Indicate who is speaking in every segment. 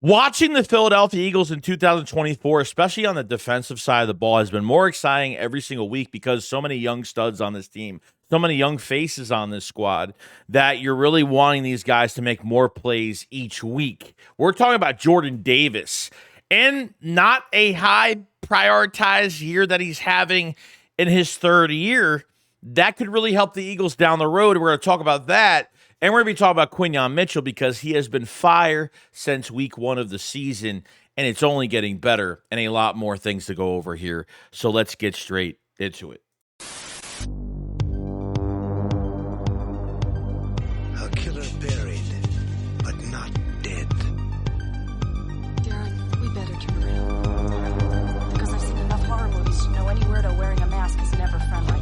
Speaker 1: Watching the Philadelphia Eagles in 2024, especially on the defensive side of the ball, has been more exciting every single week because so many young studs on this team, so many young faces on this squad that you're really wanting these guys to make more plays each week. We're talking about Jordan Davis, and not a high prioritized year that he's having in his third year. That could really help the Eagles down the road. We're going to talk about that. And we're going to be talking about Quinyon Mitchell because he has been fire since week one of the season, and it's only getting better, and a lot more things to go over here. So let's get straight into it.
Speaker 2: A killer buried, but not dead.
Speaker 3: Darren, we better turn around. Because I've seen enough horror movies to know any weirdo wearing a mask is never friendly.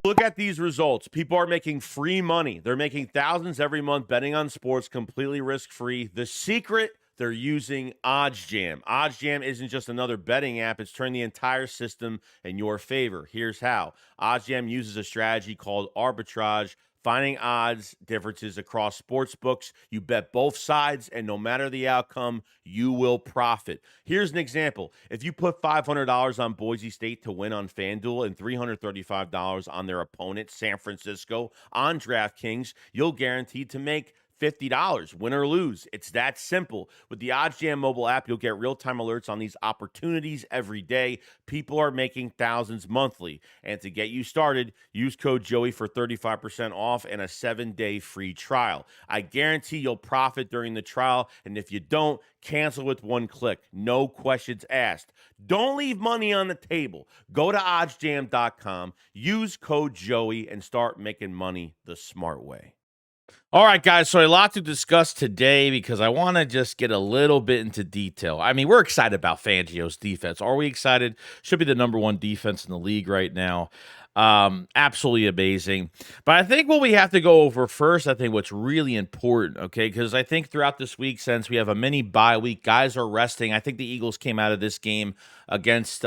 Speaker 1: Look at these results. People are making free money. They're making thousands every month betting on sports completely risk-free. The secret, they're using OddsJam. OddsJam isn't just another betting app. It's turned the entire system in your favor. Here's how. OddsJam uses a strategy called arbitrage, finding odds differences across sports books. You bet both sides, and no matter the outcome, you will profit. Here's an example. If you put $500 on Boise State to win on FanDuel and $335 on their opponent, San Francisco, on DraftKings, you'll guaranteed to make $50, win or lose. It's that simple. With the OddsJam mobile app, you'll get real-time alerts on these opportunities every day. People are making thousands monthly. And to get you started, use code Joey for 35% off and a 7-day free trial. I guarantee you'll profit during the trial, and if you don't, cancel with one click. No questions asked. Don't leave money on the table. Go to oddsjam.com, use code Joey, and start making money the smart way. All right, guys, so a lot to discuss today because I want to just get a little bit into detail. I mean, we're excited about Fangio's defense. Are we excited? Should be the number one defense in the league right now. Absolutely amazing. But I think what we have to go over first, I think what's really important, okay, because I think throughout this week, since we have a mini bye week, guys are resting. I think the Eagles came out of this game against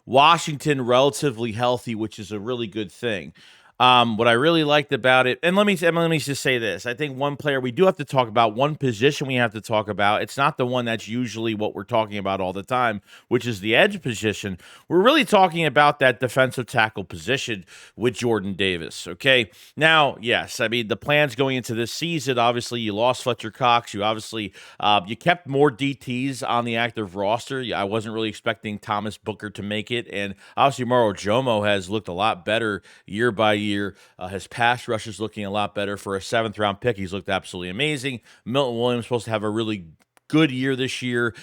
Speaker 1: Washington relatively healthy, which is a really good thing. What I really liked about it, and let me just say this. I think one player we do have to talk about, one position we have to talk about. It's not the one that's usually what we're talking about all the time, which is the edge position. We're really talking about that defensive tackle position with Jordan Davis, okay? Now, yes, I mean, the plans going into this season, obviously you lost Fletcher Cox. You obviously, you kept more DTs on the active roster. I wasn't really expecting Thomas Booker to make it, and obviously Mauro Jomo has looked a lot better year by year. His pass rush is looking a lot better. For a 7th-round pick, he's looked absolutely amazing. Milton Williams supposed to have a really good year this year.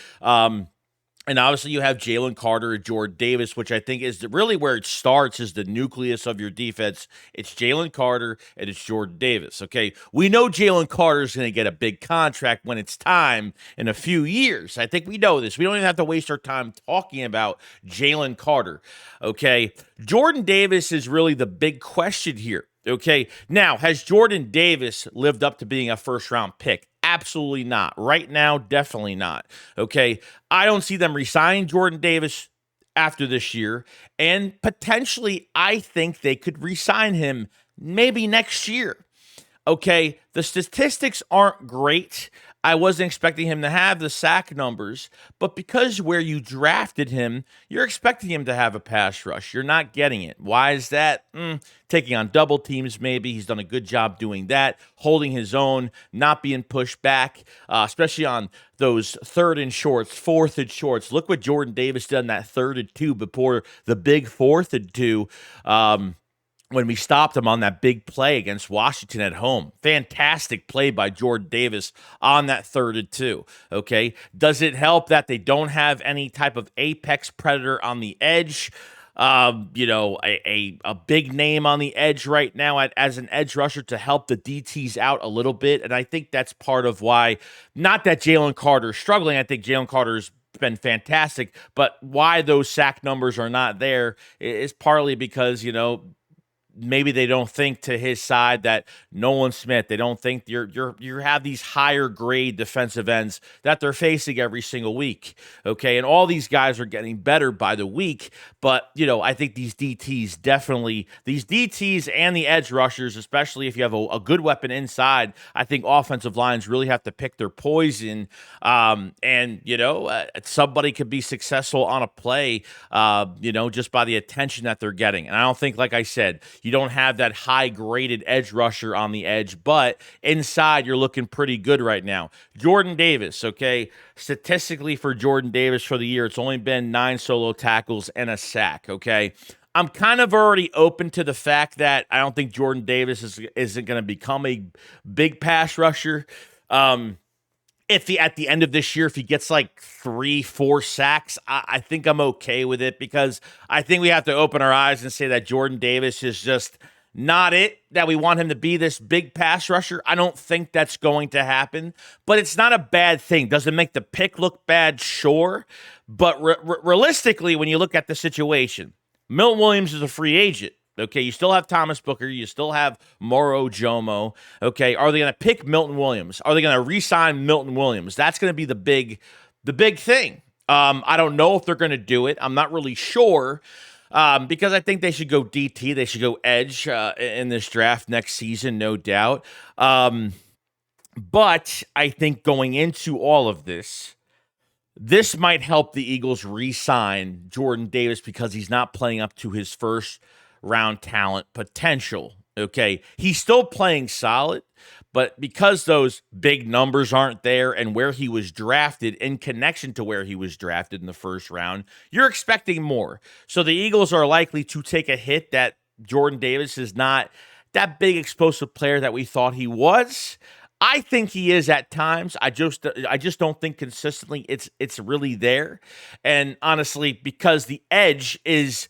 Speaker 1: And obviously you have Jalen Carter and Jordan Davis, which I think is really where it starts, is the nucleus of your defense. It's Jalen Carter and it's Jordan Davis, okay? We know Jalen Carter is going to get a big contract when it's time in a few years. I think we know this. We don't even have to waste our time talking about Jalen Carter, okay? Jordan Davis is really the big question here. Okay, now, has Jordan Davis lived up to being a first-round pick? Absolutely not. Right now, definitely not. Okay, I don't see them re-signing Jordan Davis after this year, and potentially, I think they could re-sign him maybe next year. Okay, the statistics aren't great. I wasn't expecting him to have the sack numbers, but because where you drafted him, you're expecting him to have a pass rush. You're not getting it. Why is that? Taking on double teams, maybe. He's done a good job doing that, holding his own, not being pushed back, especially on those 3rd and shorts, 4th and shorts. Look what Jordan Davis did on that 3rd and 2 before the big 4th and 2. When we stopped him on that big play against Washington at home. Fantastic play by Jordan Davis on that 3rd and 2, okay? Does it help that they don't have any type of apex predator on the edge? A big name on the edge right now as an edge rusher to help the DTs out a little bit, and I think that's part of why, not that Jalen Carter's struggling, I think Jalen Carter's been fantastic, but why those sack numbers are not there is partly because, maybe they don't think to his side that Nolan Smith, they don't think you have these higher grade defensive ends that they're facing every single week. Okay. And all these guys are getting better by the week. But, I think these DTs and the edge rushers, especially if you have a good weapon inside, I think offensive lines really have to pick their poison. Somebody could be successful on a play, just by the attention that they're getting. And I don't think, like I said, you don't have that high-graded edge rusher on the edge, but inside you're looking pretty good right now. Jordan Davis, okay, statistically for Jordan Davis for the year, it's only been 9 solo tackles and a sack, okay? I'm kind of already open to the fact that I don't think Jordan Davis isn't going to become a big pass rusher. If he, at the end of this year, if he gets like 3-4 sacks, I think I'm okay with it, because I think we have to open our eyes and say that Jordan Davis is just not it, that we want him to be this big pass rusher. I don't think that's going to happen, but it's not a bad thing. Does it make the pick look bad? Sure. But realistically, when you look at the situation, Milton Williams is a free agent. Okay, you still have Thomas Booker. You still have Moro Jomo. Okay, are they going to pick Milton Williams? Are they going to re-sign Milton Williams? That's going to be the big thing. I don't know if they're going to do it. I'm not really sure, because I think they should go DT. They should go edge in this draft next season, no doubt. But I think going into all of this might help the Eagles re-sign Jordan Davis, because he's not playing up to his first round talent potential. Okay, he's still playing solid, but because those big numbers aren't there, and where he was drafted, in connection to where he was drafted in the first round, you're expecting more. So the Eagles are likely to take a hit that Jordan Davis is not that big explosive player that we thought he was. I think he is at times. I just don't think consistently it's really there. And honestly, because the edge is,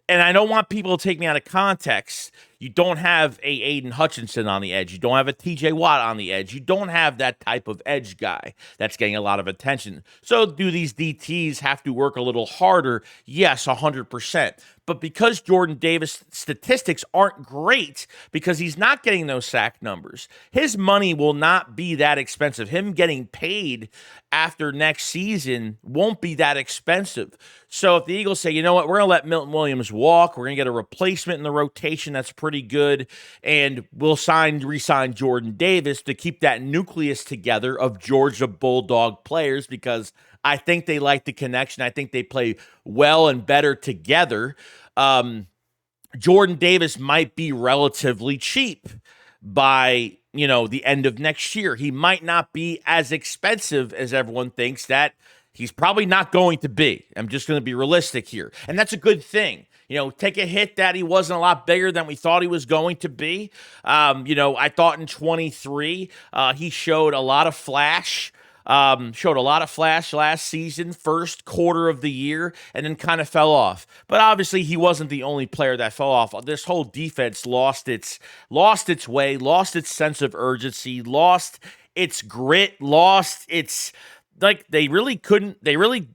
Speaker 1: and I don't want people to take me out of context, you don't have a Aiden Hutchinson on the edge. You don't have a TJ Watt on the edge. You don't have that type of edge guy that's getting a lot of attention. So do these DTs have to work a little harder? Yes, 100%. But because Jordan Davis' statistics aren't great, because he's not getting those sack numbers, his money will not be that expensive. Him getting paid after next season won't be that expensive. So if the Eagles say, you know what, we're going to let Milton Williams walk, we're going to get a replacement in the rotation that's pretty good, and we'll re-sign Jordan Davis to keep that nucleus together of Georgia Bulldog players, because I think they like the connection. I think they play well and better together. Jordan Davis might be relatively cheap by, the end of next year. He might not be as expensive as everyone thinks that he's probably not going to be. I'm just going to be realistic here. And that's a good thing. Take a hit that he wasn't a lot bigger than we thought he was going to be. I thought in 23, he showed a lot of flash. Last season, first quarter of the year, and then kind of fell off. But obviously, he wasn't the only player that fell off. This whole defense lost its way, lost its sense of urgency, lost its grit, lost its, like, they really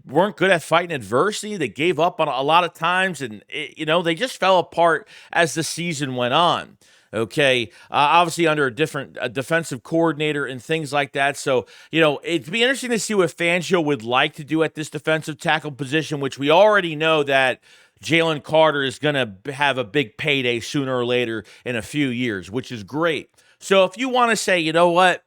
Speaker 1: weren't good at fighting adversity. They gave up on a lot of times, and they just fell apart as the season went on. Okay, obviously under a different defensive coordinator and things like that. So, it'd be interesting to see what Fangio would like to do at this defensive tackle position, which we already know that Jalen Carter is going to have a big payday sooner or later in a few years, which is great. So if you want to say, you know what,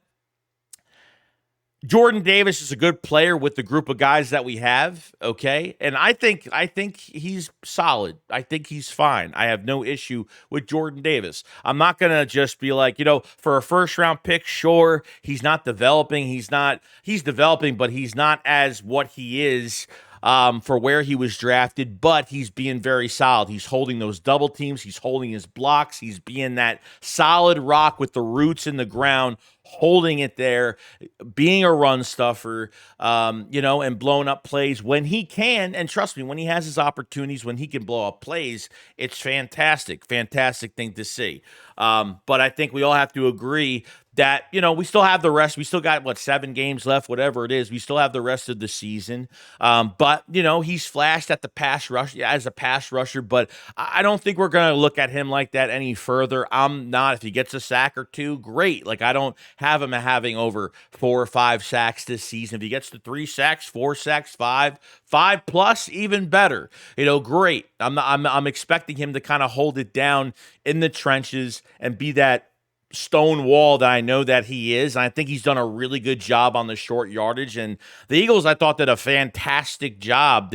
Speaker 1: Jordan Davis is a good player with the group of guys that we have, okay? And I think he's solid. I think he's fine. I have no issue with Jordan Davis. I'm not going to just be like, for a first-round pick, sure, he's not developing. He's developing, but he's not as what he is for where he was drafted, but he's being very solid. He's holding those double teams. He's holding his blocks. He's being that solid rock with the roots in the ground, holding it there, being a run stuffer, and blowing up plays when he can. And trust me, when he has his opportunities, when he can blow up plays, it's fantastic thing to see. But I think we all have to agree that, we still have the rest. We still got, 7 games left, whatever it is. We still have the rest of the season. But, he's flashed at the pass rush as a pass rusher, but I don't think we're going to look at him like that any further. I'm not. If he gets a sack or two, great. Like, I don't have him having over 4 or 5 sacks this season. If he gets to 3 sacks, 4 sacks, 5 plus, even better. Great. I'm expecting him to kind of hold it down in the trenches and be that stone wall that I know that he is. And I think he's done a really good job on the short yardage. And the Eagles, I thought, did a fantastic job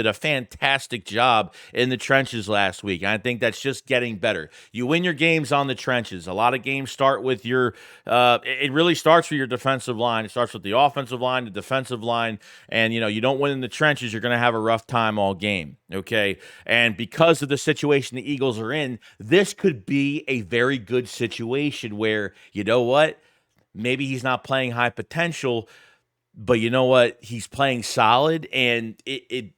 Speaker 1: in the trenches last week. And I think that's just getting better. You win your games on the trenches. A lot of games start with it really starts with your defensive line. It starts with the offensive line, the defensive line. And, you don't win in the trenches, you're going to have a rough time all game. Okay. And because of the situation the Eagles are in, this could be a very good situation where, you know what? Maybe he's not playing high potential, but you know what? He's playing solid, and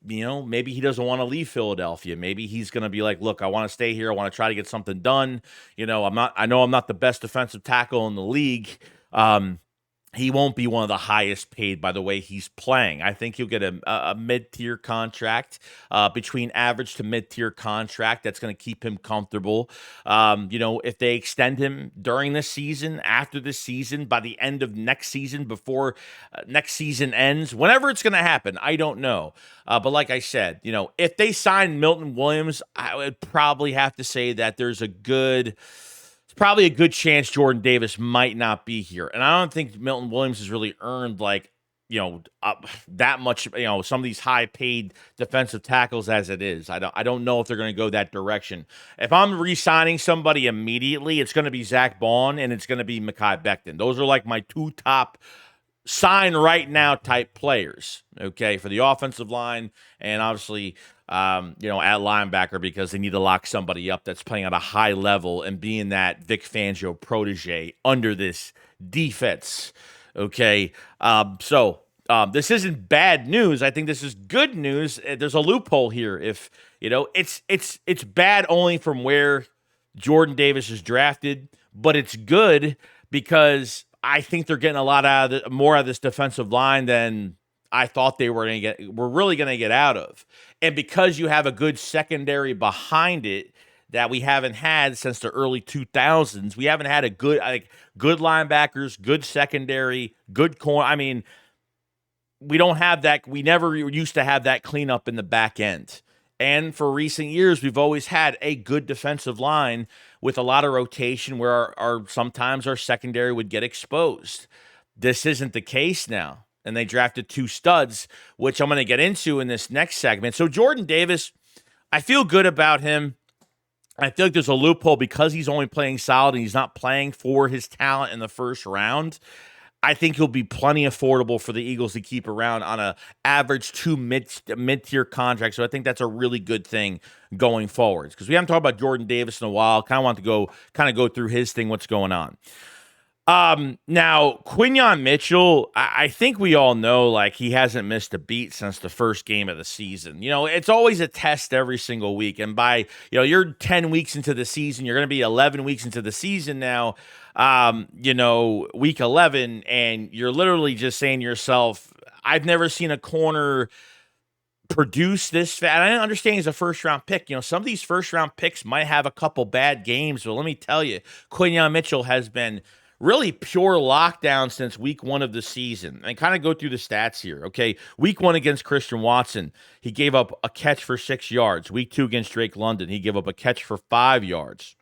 Speaker 1: maybe he doesn't want to leave Philadelphia. Maybe he's going to be like, look, I want to stay here. I want to try to get something done. I know I'm not the best defensive tackle in the league. He won't be one of the highest paid by the way he's playing. I think he'll get a mid-tier contract, between average to mid-tier contract. That's going to keep him comfortable. If they extend him during the season, after the season, by the end of next season, before next season ends, whenever it's going to happen, I don't know. But like I said, if they sign Milton Williams, I would probably have to say that there's probably a good chance Jordan Davis might not be here. And I don't think Milton Williams has really earned that much, some of these high paid defensive tackles as it is. I don't know if they're going to go that direction. If I'm re-signing somebody immediately, it's going to be Zach Bond and it's going to be Mekhi Becton. Those are like my 2 top sign right now type players, okay, for the offensive line and obviously, at linebacker, because they need to lock somebody up that's playing at a high level and being that Vic Fangio protege under this defense, okay? This isn't bad news. I think this is good news. There's a loophole here. If, it's bad only from where Jordan Davis is drafted, but it's good because I think they're getting a lot more out of this defensive line than I thought they were really going to get out of. And because you have a good secondary behind it that we haven't had since the early 2000s, we haven't had good linebackers, good secondary, good corner. I mean, we don't have that. We never used to have that cleanup in the back end. And for recent years, we've always had a good defensive line with a lot of rotation where sometimes our secondary would get exposed. This isn't the case now. And they drafted 2 studs, which I'm going to get into in this next segment. So Jordan Davis, I feel good about him. I feel like there's a loophole because he's only playing solid and he's not playing for his talent in the first round. I think he'll be plenty affordable for the Eagles to keep around on a average 2 mid-tier contract. So I think that's a really good thing going forward. Because we haven't talked about Jordan Davis in a while. Kind of want to go through his thing, what's going on. Now, Quinyon Mitchell, I think we all know, he hasn't missed a beat since the first game of the season. It's always a test every single week. And by, you're 10 weeks into the season, you're going to be 11 weeks into the season now, week 11, and you're literally just saying to yourself, I've never seen a corner produce this fast. I understand he's a first-round pick. Some of these first-round picks might have a couple bad games, but let me tell you, Quinyon Mitchell has been really pure lockdown since week 1 of the season. And kind of go through the stats here, okay? Week 1 against Christian Watson, he gave up a catch for 6 yards. Week 2 against Drake London, he gave up a catch for 5 yards.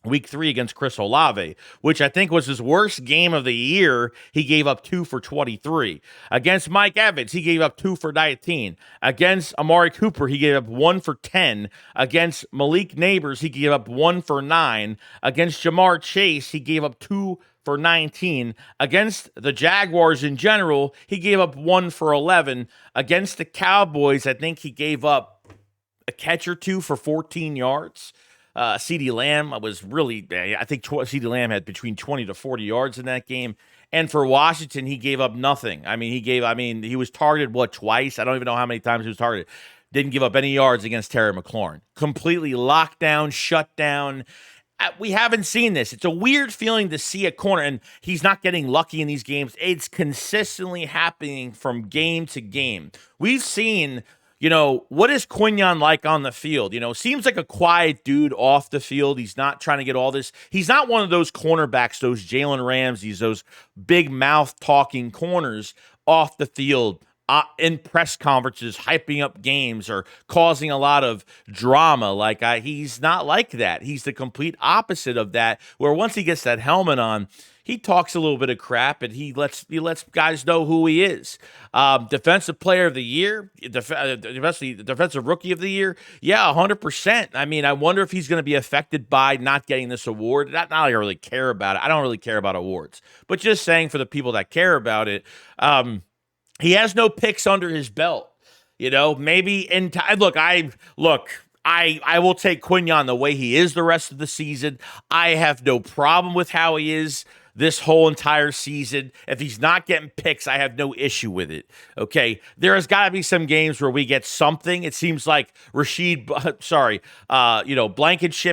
Speaker 1: Week 3 against Chris Olave, which I think was his worst game of the year, he gave up 2 for 23. Against Mike Evans, he gave up 2 for 19. Against Amari Cooper, he gave up 1 for 10. Against Malik Neighbors, he gave up 1 for 9. Against Jamar Chase, he gave up 2 for 19. Against the Jaguars in general, he gave up 1 for 11. Against the Cowboys, I think he gave up a catch or 2 for 14 yards. CeeDee Lamb was really, I think CeeDee Lamb had between 20 to 40 yards in that game. And for Washington, he gave up nothing. He was targeted, twice? I don't even know how many times he was targeted. Didn't give up any yards against Terry McLaurin. Completely locked down, shut down. We haven't seen this. It's a weird feeling to see a corner, and he's not getting lucky in these games. It's consistently happening from game to game. We've seen, what is Quinyon like on the field? Seems like a quiet dude off the field. He's not trying to get all this. He's not one of those cornerbacks, those Jalen Ramseys, those big mouth talking corners off the field. In press conferences, hyping up games or causing a lot of drama. He's not like that. He's the complete opposite of that, where once he gets that helmet on, he talks a little bit of crap and he lets guys know who he is. Defensive player of the year, defensive rookie of the year. Yeah, 100%. I wonder if he's going to be affected by not getting this award. Not I really care about it. I don't really care about awards, but just saying for the people that care about it, he has no picks under his belt. Maybe in time. I will take Quinyon the way he is the rest of the season. I have no problem with how he is this whole entire season. If he's not getting picks, I have no issue with it. Okay, there has got to be some games where we get something. It seems like Blankenship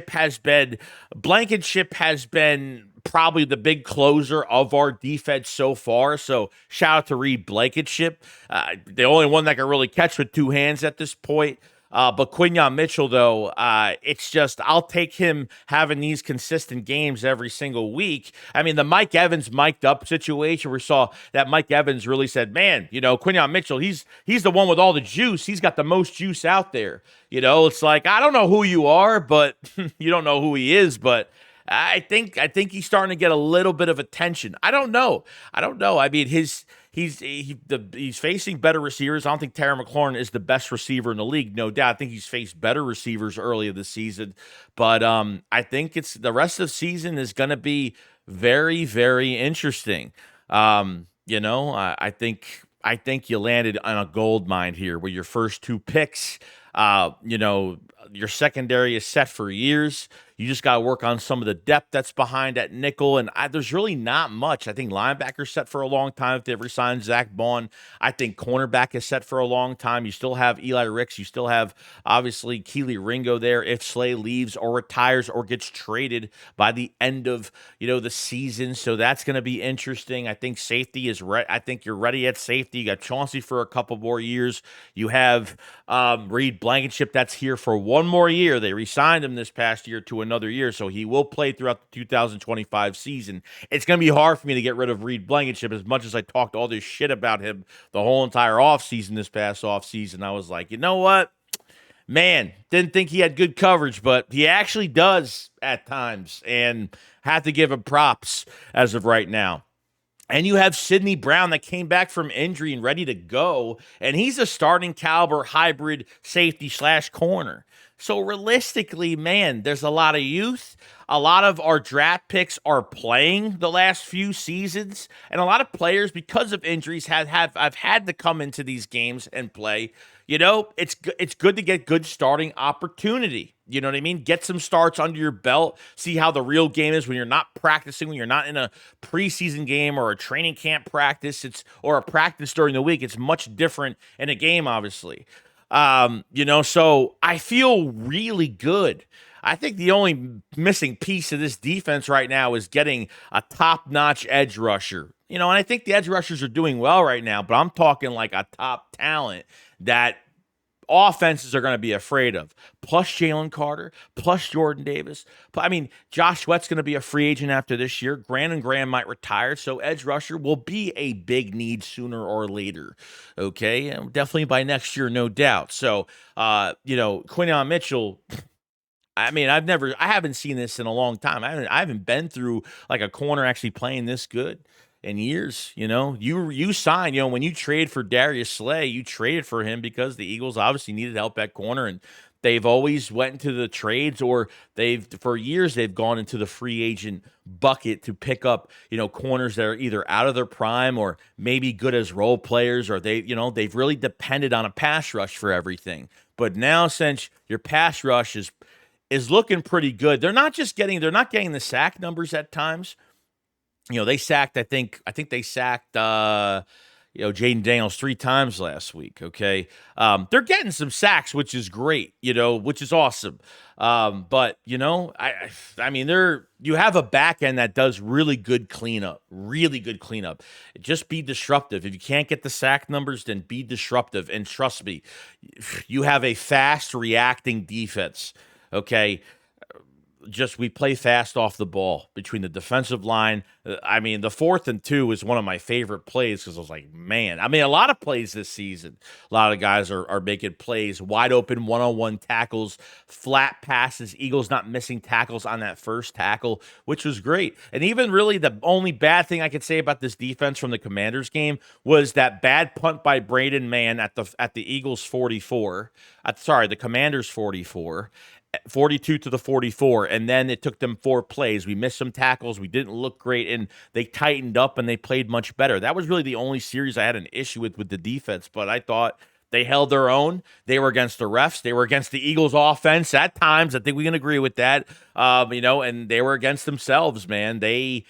Speaker 1: has been probably the big closer of our defense so far. So shout out to Reed Blankenship. The only one that can really catch with two hands at this point. But Quinyon Mitchell, though, it's just, I'll take him having these consistent games every single week. The Mike Evans mic'd up situation, we saw that Mike Evans really said, man, Quinyon Mitchell, he's the one with all the juice. He's got the most juice out there. It's like, I don't know who you are, but you don't know who he is, but I think he's starting to get a little bit of attention. I don't know. He's facing better receivers. I don't think Terry McLaurin is the best receiver in the league, no doubt. I think he's faced better receivers earlier this season, but I think the rest of the season is going to be very, very interesting. I think you landed on a gold mine here with your first two picks. Your secondary is set for years. You just got to work on some of the depth that's behind at nickel, and there's really not much. I think linebacker set for a long time if they resign Zach Bond. I think cornerback is set for a long time. You still have Eli Ricks. You still have, obviously, Keely Ringo there if Slay leaves or retires or gets traded by the end of, the season. So that's going to be interesting. I think safety is right. I think you're ready at safety. You got Chauncey for a couple more years. You have Reed Blankenship that's here for one more year. They re-signed him this past year to another year, so he will play throughout the 2025 season. It's going to be hard for me to get rid of Reed Blankenship as much as I talked all this shit about him the whole entire offseason this past offseason. I was like, you know what? Man, didn't think he had good coverage, but he actually does at times, and have to give him props as of right now. And you have Sidney Brown that came back from injury and ready to go, and he's a starting caliber hybrid safety / corner. So realistically, man, there's a lot of youth. A lot of our draft picks are playing the last few seasons, and a lot of players, because of injuries, have had to come into these games and play. It's good to get good starting opportunity. You know what I mean? Get some starts under your belt. See how the real game is when you're not practicing, when you're not in a preseason game or a training camp practice, or a practice during the week. It's much different in a game, obviously. So I feel really good. I think the only missing piece of this defense right now is getting a top-notch edge rusher. And I think the edge rushers are doing well right now, but I'm talking like a top talent that offenses are going to be afraid of. Plus Jalen Carter, plus Jordan Davis. Josh Sweat's going to be a free agent after this year. Graham might retire, so edge rusher will be a big need sooner or later. Okay, and definitely by next year, no doubt. So, Quinyon Mitchell. I haven't seen this in a long time. I haven't been through like a corner actually playing this good in years. You signed, when you trade for Darius Slay, you traded for him because the Eagles obviously needed help at corner, and they've always went into the trades, or for years they've gone into the free agent bucket to pick up, corners that are either out of their prime or maybe good as role players, or they've really depended on a pass rush for everything. But now, since your pass rush is looking pretty good, they're not getting the sack numbers at times. they sacked, I think they sacked, Jaden Daniels 3 times last week. Okay. They're getting some sacks, which is great, which is awesome. But I mean, you have a back end that does really good cleanup. Just be disruptive. If you can't get the sack numbers, then be disruptive. And trust me, you have a fast reacting defense. Okay. We play fast off the ball between the defensive line. I mean, the 4th and 2 is one of my favorite plays because I was like, man, I mean, a lot of plays this season. A lot of guys are making plays, wide open one-on-one tackles, flat passes. Eagles not missing tackles on that first tackle, which was great. And even really the only bad thing I could say about this defense from the Commanders game was that bad punt by Braden Mann at the Eagles 44. The Commanders 44. 42 to the 44, and then it took them 4 plays. We missed some tackles. We didn't look great, and they tightened up, and they played much better. That was really the only series I had an issue with the defense, but I thought they held their own. They were against the refs. They were against the Eagles' offense at times. I think we can agree with that, and they were against themselves, man. They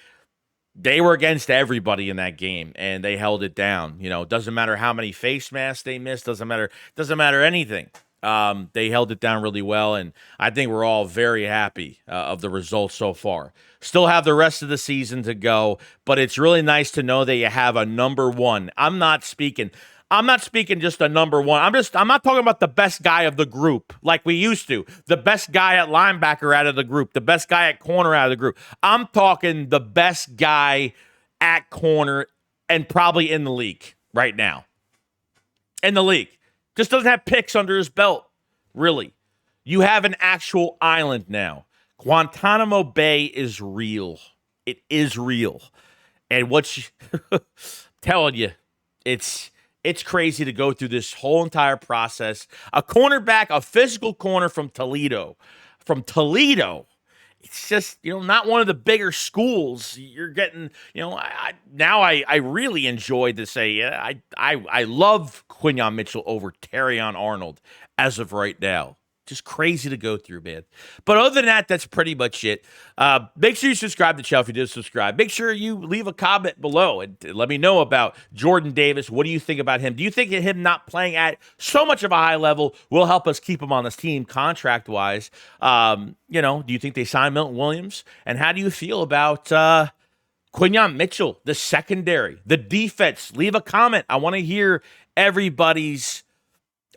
Speaker 1: were against everybody in that game, and they held it down. It doesn't matter how many face masks they missed. Doesn't matter anything. They held it down really well, and I think we're all very happy of the results so far. Still have the rest of the season to go, but it's really nice to know that you have a number one. I'm not speaking just a number one. I'm not talking about the best guy of the group like we used to. The best guy at linebacker out of the group, the best guy at corner out of the group. I'm talking the best guy at corner and probably in the league right now. In the league. Just doesn't have picks under his belt, really. You have an actual island now. Guantanamo Bay is real. It is real. And telling you, it's crazy to go through this whole entire process. A cornerback, a physical corner from Toledo. It's just, not one of the bigger schools. You're getting, I really enjoy to say, I love Quinyon Mitchell over Terrion Arnold as of right now. Just crazy to go through, man. But other than that, that's pretty much it. Make sure you subscribe to the channel if you did subscribe. Make sure you leave a comment below and let me know about Jordan Davis. What do you think about him? Do you think that him not playing at so much of a high level will help us keep him on this team contract-wise? Do you think they sign Milton Williams? And how do you feel about Quinyon Mitchell, the secondary, the defense? Leave a comment. I want to hear everybody's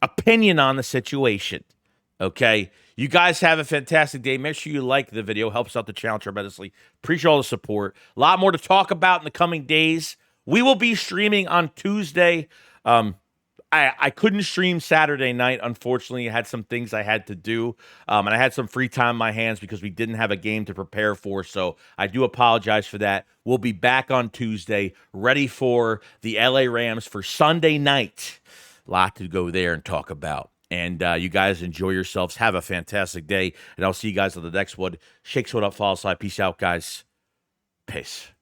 Speaker 1: opinion on the situation. Okay, you guys have a fantastic day. Make sure you like the video. Helps out the channel tremendously. Appreciate all the support. A lot more to talk about in the coming days. We will be streaming on Tuesday. I couldn't stream Saturday night. Unfortunately, I had some things I had to do, and I had some free time in my hands because we didn't have a game to prepare for, so I do apologize for that. We'll be back on Tuesday, ready for the LA Rams for Sunday night. A lot to go there and talk about. And you guys enjoy yourselves. Have a fantastic day. And I'll see you guys on the next one. Shake soda up, follow slide. Peace out, guys. Peace.